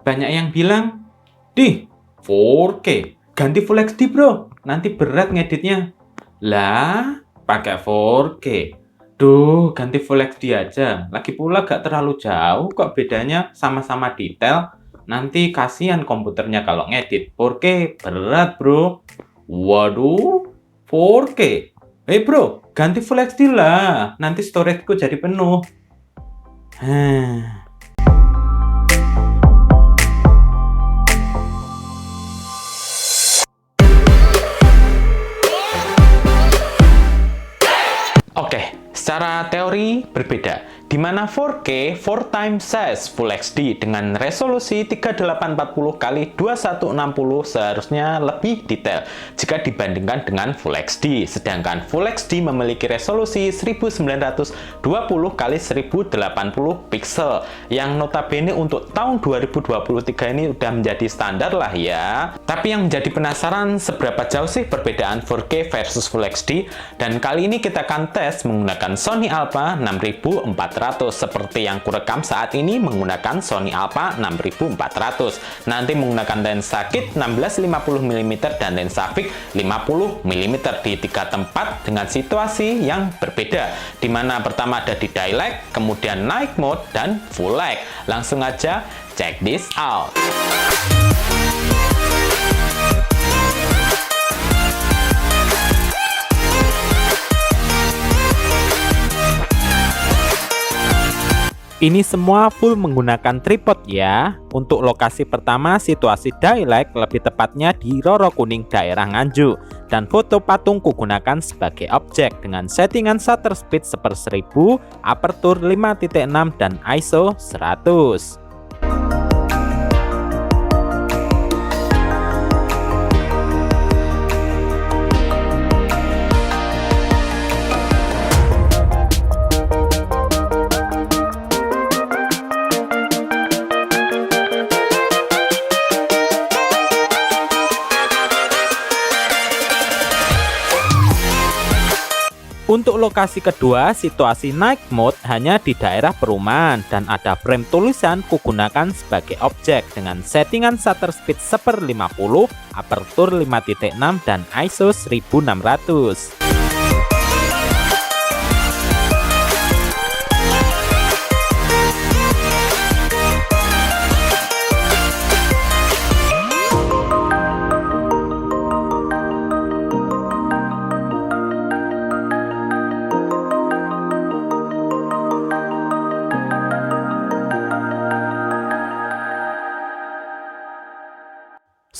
Banyak yang bilang, "Di, 4K, ganti Full HD bro, nanti berat ngeditnya." Lah, pakai 4K. Duh, ganti Full HD aja. Lagi pula gak terlalu jauh kok bedanya, sama-sama detail. Nanti kasihan komputernya kalau ngedit. 4K berat bro. Waduh, 4K. Bro, ganti Full HD lah. Nanti storage-ku jadi penuh. Oke, secara teori berbeda, di mana 4K 4x size Full HD dengan resolusi 3840 x 2160 seharusnya lebih detail jika dibandingkan dengan Full HD, sedangkan Full HD memiliki resolusi 1920 x 1080 pixel yang notabene untuk tahun 2023 ini udah menjadi standar lah ya. Tapi yang menjadi penasaran seberapa jauh sih perbedaan 4K versus Full HD, dan kali ini kita akan tes menggunakan Sony Alpha 6400 seperti yang kurekam saat ini menggunakan Sony Alpha 6400. Nanti menggunakan lensa kit 16-50mm dan lensa fix 50mm di 3 tempat dengan situasi yang berbeda, di mana pertama ada di Daylight, kemudian Night Mode dan Full Light. Langsung aja check this out. Ini semua full menggunakan tripod ya. Untuk lokasi pertama, situasi Daylight, lebih tepatnya di Roro Kuning daerah Nganjuk. Dan foto patung kugunakan sebagai objek dengan settingan shutter speed 1/1000, aperture 5.6 dan ISO 100. Untuk lokasi kedua, situasi Night Mode hanya di daerah perumahan dan ada frame tulisan kugunakan sebagai objek dengan settingan shutter speed 1/50, aperture 5.6 dan ISO 1600.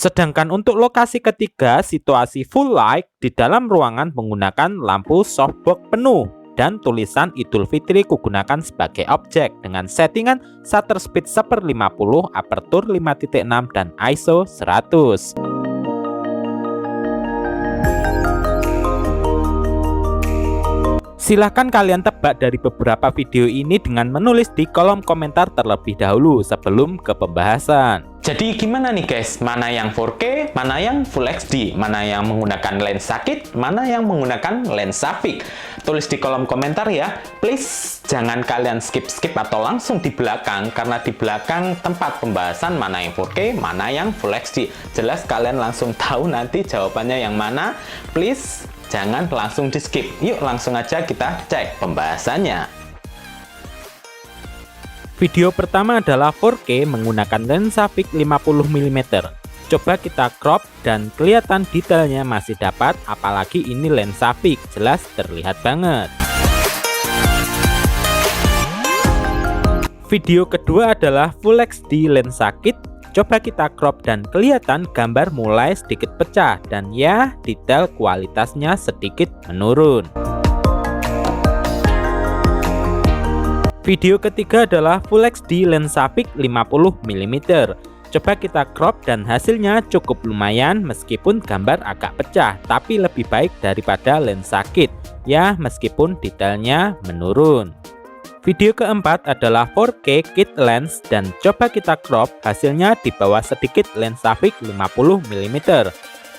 Sedangkan untuk lokasi ketiga, situasi Full Light di dalam ruangan menggunakan lampu softbox penuh dan tulisan Idul Fitri kugunakan sebagai objek dengan settingan shutter speed 1/50, aperture 5.6 dan ISO 100. Silahkan kalian tebak dari beberapa video ini dengan menulis di kolom komentar terlebih dahulu sebelum ke pembahasan. Jadi gimana nih guys, mana yang 4K, mana yang Full HD, mana yang menggunakan lensa kit, mana yang menggunakan lensa fix? Tulis di kolom komentar ya. Please jangan kalian skip atau langsung di belakang, karena di belakang tempat pembahasan mana yang 4K, mana yang Full HD. Jelas kalian langsung tahu nanti jawabannya yang mana. Please jangan langsung di skip. Yuk langsung aja kita cek pembahasannya. Video pertama adalah 4K menggunakan lensa fix 50mm. Coba kita crop dan kelihatan detailnya masih dapat, apalagi ini lensa fix, jelas terlihat banget. Video kedua adalah Full HD lensa kit. Coba kita crop dan kelihatan gambar mulai sedikit pecah dan ya detail kualitasnya sedikit menurun. Video ketiga adalah Full HD lensa fix 50mm. Coba kita crop dan hasilnya cukup lumayan meskipun gambar agak pecah, tapi lebih baik daripada lensa kit ya meskipun detailnya menurun. Video keempat adalah 4K kit lens dan coba kita crop, hasilnya di bawah sedikit lensa fix 50mm.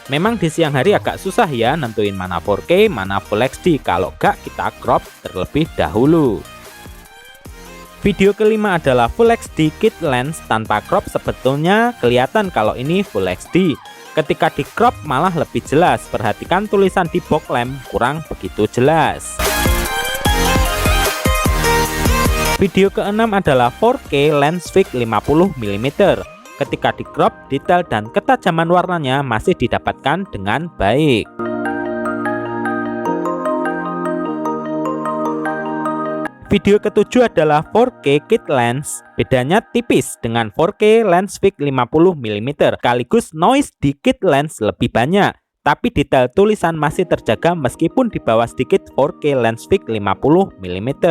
Memang di siang hari agak susah ya nentuin mana 4K mana Full HD kalau gak kita crop terlebih dahulu. Video kelima adalah Full HD Kit Lens tanpa crop. Sebetulnya kelihatan kalau ini Full HD. Ketika di crop malah lebih jelas. Perhatikan tulisan di box lamp kurang begitu jelas. Video keenam adalah 4K Lens Fix 50mm. Ketika di crop, detail dan ketajaman warnanya masih didapatkan dengan baik. Video ketujuh adalah 4K Kit Lens. Bedanya tipis dengan 4K Lens Fix 50mm, sekaligus noise di Kit Lens lebih banyak. Tapi detail tulisan masih terjaga meskipun di bawah sedikit 4K Lens Fix 50mm.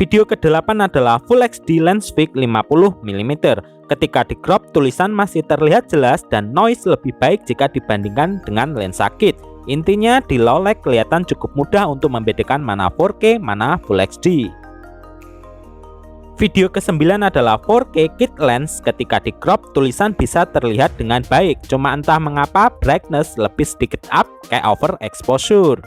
Video ke-8 adalah Full HD Lens Fix 50mm. Ketika di crop, tulisan masih terlihat jelas dan noise lebih baik jika dibandingkan dengan lensa kit. Intinya di low light kelihatan cukup mudah untuk membedakan mana 4K, mana Full HD. Video ke-9 adalah 4K Kit Lens. Ketika di crop, tulisan bisa terlihat dengan baik. Cuma entah mengapa brightness lebih sedikit up kayak over exposure.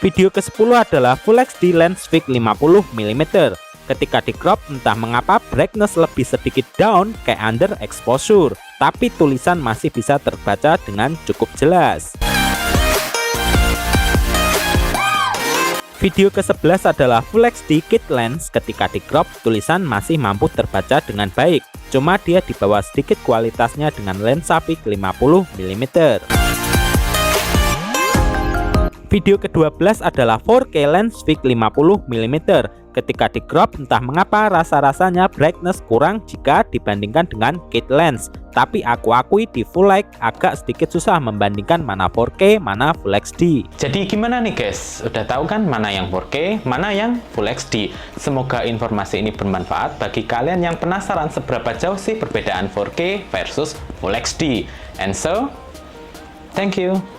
Video ke-10 adalah Full HD Lens Fix 50mm. Ketika di crop, entah mengapa brightness lebih sedikit down kayak under exposure, tapi tulisan masih bisa terbaca dengan cukup jelas. Video ke-11 adalah Full HD Kit Lens. Ketika di crop, tulisan masih mampu terbaca dengan baik, cuma dia di bawah sedikit kualitasnya dengan lensa fix 50mm. Video ke-12 adalah 4K Lens Fix 50mm. Ketika di crop, entah mengapa rasa-rasanya brightness kurang jika dibandingkan dengan kit lens. Tapi aku akui di full light agak sedikit susah membandingkan mana 4K, mana Full HD. Jadi gimana nih guys? Udah tahu kan mana yang 4K, mana yang Full HD? Semoga informasi ini bermanfaat bagi kalian yang penasaran seberapa jauh sih perbedaan 4K versus Full HD. And so, thank you.